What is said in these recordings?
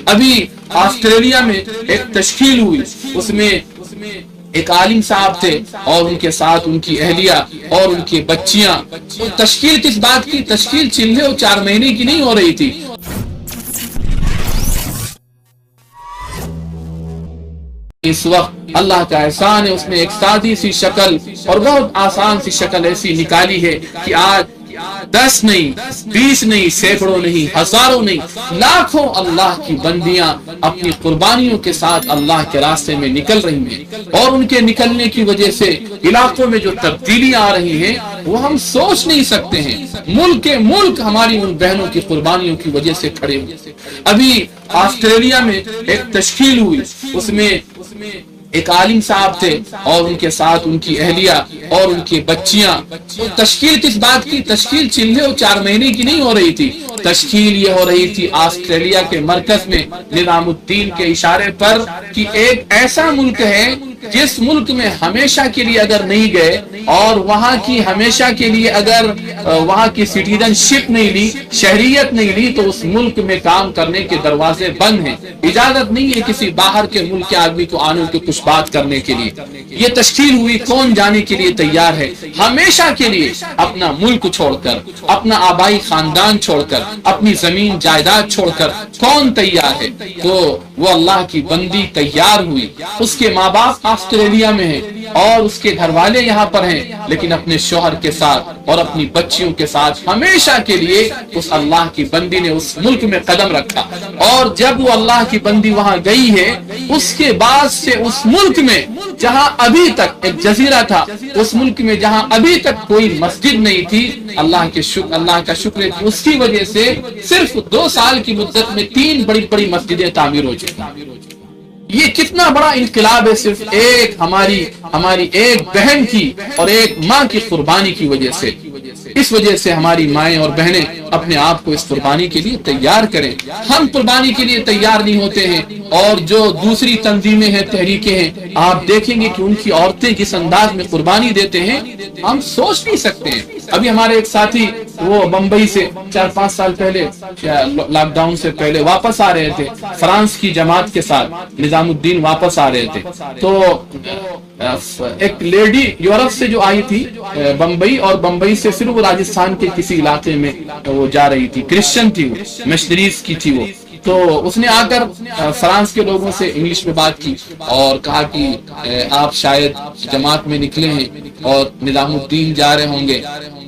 ابھی آسٹریلیا میں ایک تشکیل ہوئی، اس میں ایک عالم صاحب تھے اور ان کے ساتھ ان کی اہلیہ اور ان کی بچیاں۔ تشکیل کس بات کی؟ تشکیل چلے اور 4 مہینے کی نہیں ہو رہی تھی۔ اس وقت اللہ کا احسان ہے، اس نے ایک سادی سی شکل اور بہت آسان سی شکل ایسی نکالی ہے کہ آج 10 نہیں، 20 نہیں، سینکڑوں نہیں، ہزاروں نہیں، لاکھوں اللہ کی بندیاں اپنی قربانیوں کے ساتھ اللہ کے راستے میں نکل رہی ہیں، اور ان کے نکلنے کی وجہ سے علاقوں میں جو تبدیلیاں آ رہی ہیں وہ ہم سوچ نہیں سکتے ہیں۔ ملک ہماری ان بہنوں کی قربانیوں کی وجہ سے کھڑے ہوئے۔ ابھی آسٹریلیا میں ایک تشکیل ہوئی، اس میں ایک عالم صاحب تھے اور ان کے ساتھ ان کی اہلیہ اور ان کی بچیاں۔ تشکیل کس بات کی؟ تشکیل چلے اور 4 مہینے کی نہیں ہو رہی تھی، تشکیل یہ ہو رہی تھی آسٹریلیا کے مرکز میں نظام الدین کے اشارے پر کہ ایک ایسا ملک ہے جس ملک میں ہمیشہ کے لیے اگر نہیں گئے اور وہاں کی ہمیشہ کے لیے اگر وہاں کی سٹیزن شپ نہیں لی، شہریت نہیں لی، تو اس ملک میں کام کرنے کے دروازے بند ہیں، اجازت نہیں ہے کسی باہر کے ملک کے آدمی کو آنے کے کچھ بات کرنے کے لیے۔ یہ تشکیل ہوئی، کون جانے کے لیے تیار ہے ہمیشہ کے لیے؟ اپنا ملک چھوڑ کر، اپنا آبائی خاندان چھوڑ کر، اپنی زمین جائیداد چھوڑ کر کون تیار ہے؟ تو وہ اللہ کی بندی تیار ہوئی۔ اس کے ماں باپ آسٹریلیا میں ہیں اور اس کے گھر والے یہاں پر ہیں، لیکن اپنے شوہر کے ساتھ اور اپنی بچیوں کے ساتھ ہمیشہ کے لیے اس اللہ کی بندی نے اس ملک میں قدم رکھا۔ اور جب وہ اللہ کی بندی وہاں گئی ہے، اس کے بعد سے اس ملک میں جہاں ابھی تک ایک جزیرہ تھا، اس ملک میں جہاں ابھی تک کوئی مسجد نہیں تھی، اللہ کا شکر ہے کہ اس کی وجہ سے صرف 2 سال کی مدت میں 3 بڑی مسجدیں تعمیر ہو چکی۔ یہ کتنا بڑا انقلاب ہے، صرف ہماری ایک بہن کی اور ایک ماں کی قربانی کی وجہ سے۔ اس وجہ سے ہماری مائیں اور بہنیں اپنے آپ کو اس قربانی کے لیے تیار کریں۔ ہم قربانی کے لیے تیار نہیں ہوتے ہیں، اور جو دوسری تنظیمیں ہیں، تحریکیں ہیں، آپ دیکھیں گے کہ ان کی عورتیں جس انداز میں قربانی دیتے ہیں ہم سوچ نہیں سکتے ہیں۔ ابھی ہمارے ایک ساتھی وہ بمبئی سے 4-5 سال پہلے لاک ڈاؤن سے پہلے واپس آ رہے تھے، فرانس کی جماعت کے ساتھ نظام الدین واپس آ رہے تھے، تو ایک لیڈی یورپ سے جو آئی تھی بمبئی، اور بمبئی سے پھر وہ راجستھان کے کسی علاقے میں وہ جا رہی تھی، کرسچن تھی، وہ مشنریز کی تھی وہ، تو اس نے آ کر فرانس کے لوگوں سے انگلش میں بات کی اور کہا کہ آپ شاید جماعت میں نکلے ہیں اور نظام الدین جا رہے ہوں گے،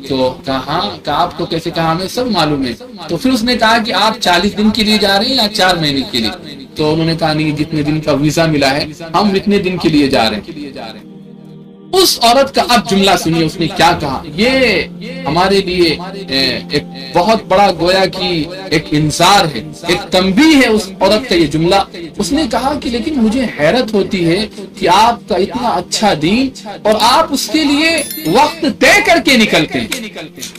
تو کہا ہاں، کہا آپ کو کیسے؟ کہا ہمیں سب معلوم ہے۔ تو پھر اس نے کہا کہ آپ 40 دن کے لیے جا رہے ہیں یا 4 مہینے کے لیے؟ تو انہوں نے کہا نہیں، جتنے دن کا ویزا ملا ہے ہم اتنے دن کے لیے جا رہے ہیں۔ اس عورت کا اب جملہ سنیے، اس نے کیا کہا۔ یہ ہمارے لیے ایک بہت بڑا گویا کی ایک انذار ہے، ایک تنبیہ ہے اس عورت کا یہ جملہ۔ اس نے کہا کہ لیکن مجھے حیرت ہوتی ہے کہ آپ کا اتنا اچھا دین اور آپ اس کے لیے وقت طے کر کے نکلتے ہیں۔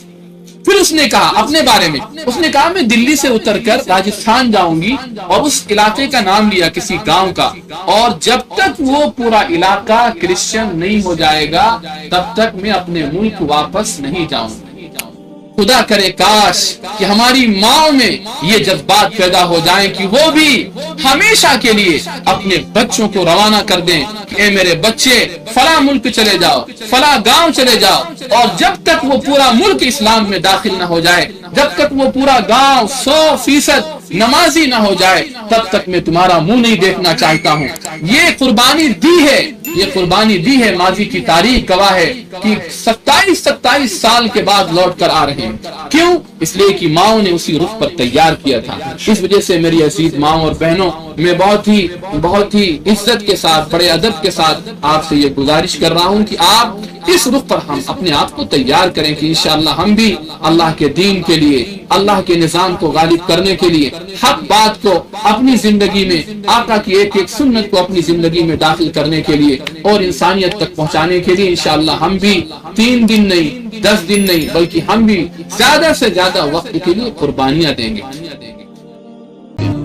پھر اس نے کہا اپنے بارے میں، اس نے کہا میں دلی سے اتر کر راجستھان جاؤں گی اور اس علاقے کا نام لیا کسی گاؤں کا، اور جب تک وہ پورا علاقہ کرسچن نہیں ہو جائے گا تب تک میں اپنے ملک واپس نہیں جاؤں گا۔ خدا کرے کاش کہ ہماری ماں میں یہ جذبات پیدا ہو جائیں کہ وہ بھی ہمیشہ کے لیے اپنے بچوں کو روانہ کر دیں کہ اے میرے بچے فلاں ملک چلے جاؤ، فلاں گاؤں چلے جاؤ، اور جب تک وہ پورا ملک اسلام میں داخل نہ ہو جائے، جب تک وہ پورا گاؤں 100% نمازی نہ ہو جائے، تب تک میں تمہارا منہ نہیں دیکھنا چاہتا ہوں۔ یہ قربانی دی ہے، ماضی کی تاریخ گواہ ہے کہ 27 سال کے بعد لوٹ کر آ رہے ہیں۔ کیوں؟ اس لیے کہ ماؤں نے اسی رخ پر تیار کیا تھا۔ اس وجہ سے میری عزیز ماؤں اور بہنوں، میں بہت ہی عزت کے ساتھ، بڑے ادب کے ساتھ آپ سے یہ گزارش کر رہا ہوں کہ آپ اس رخ پر ہم اپنے آپ کو تیار کریں کہ انشاءاللہ ہم بھی اللہ کے دین کے لیے، اللہ کے نظام کو غالب کرنے کے لیے، حق بات کو اپنی زندگی میں، آقا کی ایک سنت کو اپنی زندگی میں داخل کرنے کے لیے اور انسانیت تک پہنچانے کے لیے انشاءاللہ ہم بھی 3 دن نہیں، 10 دن نہیں، بلکہ ہم بھی زیادہ سے زیادہ وقت کے لیے قربانیاں دیں گے۔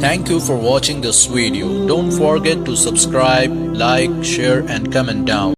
Thank you for watching this video. Don't forget to subscribe, like, share and comment down.